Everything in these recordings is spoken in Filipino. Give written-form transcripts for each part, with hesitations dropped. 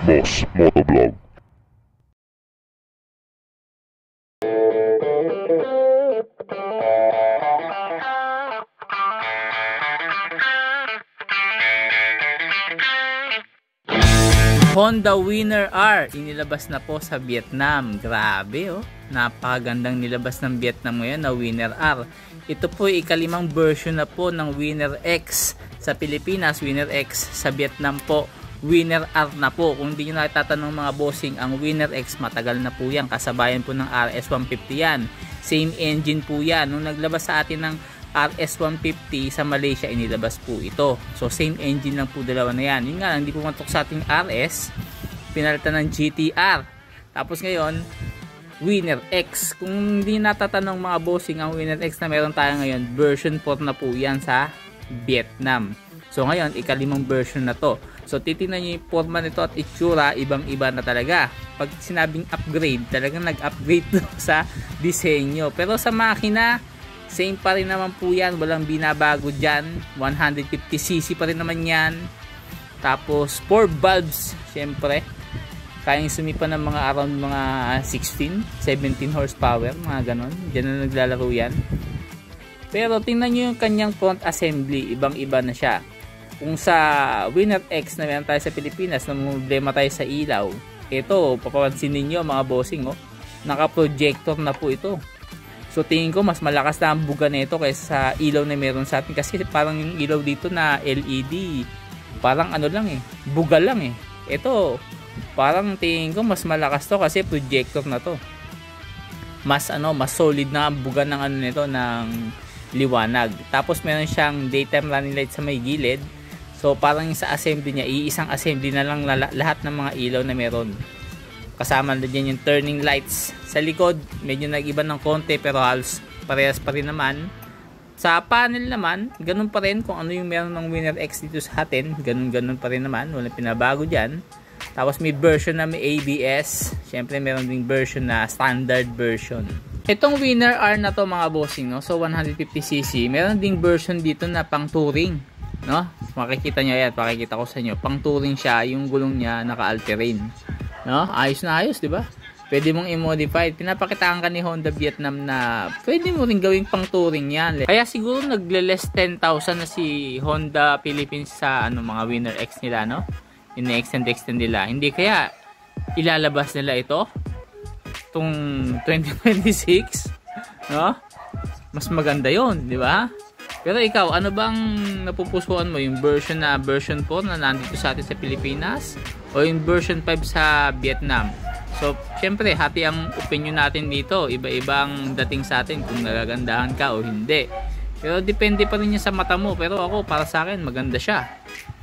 Boss Motovlog. Honda Winner R, inilabas na po sa Vietnam. Grabe oh, napakagandang nilabas ng Vietnam ngayon na Winner R. Ito po ay ikalimang version na po ng Winner X. Sa Pilipinas, Winner X. Sa Vietnam po, Winner R na po. Kung hindi nyo nakitatanong mga bossing, ang Winner X matagal na po yan. Kasabayan po ng RS150 yan. Same engine po yan. Nung naglabas sa atin ng RS150 sa Malaysia, inilabas po ito. So same engine lang po, dalawa na yan. Yun nga, hindi po matok sa ating RS, pinalitan ng GTR. Tapos ngayon, Winner X. Kung hindi natatanong mga bossing, ang Winner X na meron tayo ngayon, version 4 na po yan sa Vietnam. So ngayon, ikalimang version na to. So titingnan nyo yung forma nito at itsura, ibang iba na talaga. Pag sinabing upgrade, talagang nag-upgrade sa disenyo. Pero sa makina, same pa rin naman po yan, walang binabago dyan. 150cc pa rin naman yan. Tapos 4 valves, syempre kayang sumipa ng mga around mga 16, 17 horsepower, mga ganon. Dyan na naglalaro yan. Pero tingnan nyo yung kanyang front assembly, ibang iba na siya. Kung sa Winner X na meron tayo sa Pilipinas, na problema tayo sa ilaw, ito papapansin ninyo mga bossing, oh, naka-projector na po ito. So tingin ko mas malakas na ang buga nito kaysa sa ilaw na meron sa atin, kasi parang yung ilaw dito na LED parang ano lang buga lang Ito parang tingin ko mas malakas to kasi projector na to. Mas solid na ang buga ng nito ng liwanag. Tapos meron siyang daytime running light sa may gilid. So parang sa assembly niya, iisang assembly na lang lahat ng mga ilaw na meron. Kasama na dyan yung turning lights. Sa likod, medyo nag-iba ng konti pero halos parehas pa rin naman. Sa panel naman, ganun pa rin kung ano yung meron ng Winner X dito sa atin. Ganun pa rin naman. Walang pinabago dyan. Tapos may version na may ABS. Siyempre meron ding version na standard version. Itong Winner R na to mga bossing, no? So 150cc. Meron ding version dito na pang touring, no? Makikita nyo yan. Pakikita ko sa inyo. Pang touring siya. Yung gulong niya naka-all-terrain. No? Ayos na ayos, di ba? Pwede mong i-modify. Pinapakitaan ka ni Honda Vietnam na pwede mo rin gawing pang touring yan. Kaya siguro nagle-less 10,000 na si Honda Philippines sa mga Winner X nila, no? Ine-extend nila. Hindi kaya ilalabas nila ito itong 2026, no? Mas maganda yon, di ba? Pero ikaw, ano bang napupusuan mo? Yung version 4 na nandito sa atin sa Pilipinas? O yung version 5 sa Vietnam? So, syempre, hati ang opinion natin dito. Iba-ibang dating sa atin kung nagagandahan ka o hindi. Pero depende pa rin yan sa mata mo. Pero ako, para sa akin, maganda siya.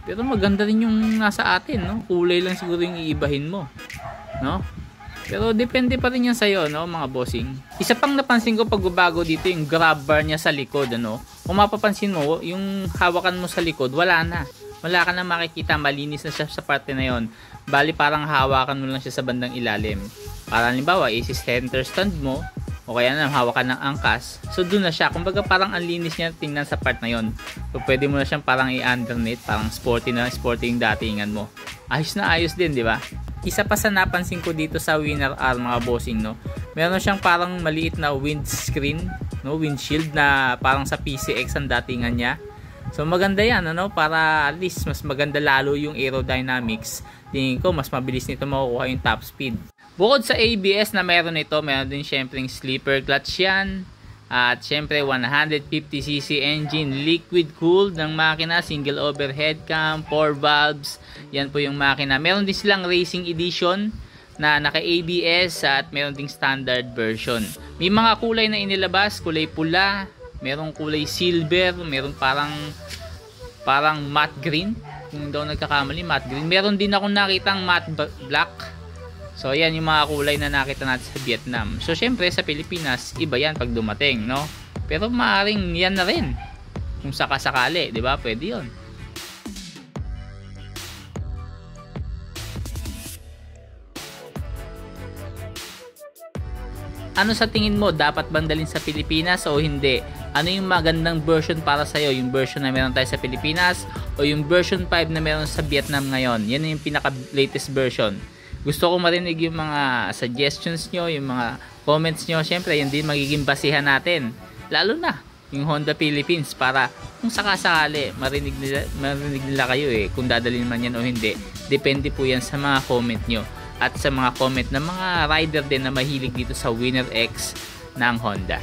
Pero maganda rin yung nasa atin, no? Kulay lang siguro yung iibahin mo, no? Pero depende pa rin yan sa'yo, no, mga bossing. Isa pang napansin ko pagbabago dito, yung grab bar niya sa likod, ano? Kung mapapansin mo, yung hawakan mo sa likod, wala na. Wala ka na makikita, malinis na siya sa parte na yon. Bali parang hawakan mo lang siya sa bandang ilalim. Para halimbawa, isi-center stand mo, o kaya na hawakan ng angkas, so doon na siya. Kumbaga parang ang linis niya tingnan sa part na yon. So pwede mo na siyang parang i-underneath, parang sporty yung datingan mo. Ayos na ayos din, di ba? Isa pa sa napansin ko dito sa Winner R mga bossing, no, meron siyang parang maliit na windscreen, no, windshield na parang sa PCX ang datingan niya. So maganda yan, para at least mas maganda lalo yung aerodynamics. Tingin ko mas mabilis nito makukuha yung top speed. Bukod sa ABS na meron ito, meron din syempre sleeper clutch yan. At syempre 150cc engine, liquid cooled ng makina, single overhead cam, 4 valves. Yan po yung makina. Meron din silang racing edition na naka ABS at meron ding standard version. May mga kulay na inilabas, kulay pula, merong kulay silver, meron parang matte green. Kung daw nagkakamali, matte green. Meron din akong nakitang matte black. So yan yung mga kulay na nakita natin sa Vietnam. So syempre sa Pilipinas, iba yan pag dumating, no? Pero maaring yan na rin. Kung sakasakali, di ba? Pwede yun. Ano sa tingin mo, dapat bang dalhin sa Pilipinas o hindi? Ano yung magandang version para sa'yo? Yung version na meron tayo sa Pilipinas o yung version 5 na meron sa Vietnam ngayon? Yan yung pinaka latest version. Gusto ko marinig yung mga suggestions nyo, yung mga comments nyo. Syempre, yan din magiging basihan natin. Lalo na yung Honda Philippines, para kung sakasakali marinig nila kayo kung dadalhin man yan o hindi. Depende po yan sa mga comment nyo at sa mga comment ng mga rider din na mahilig dito sa Winner X ng Honda.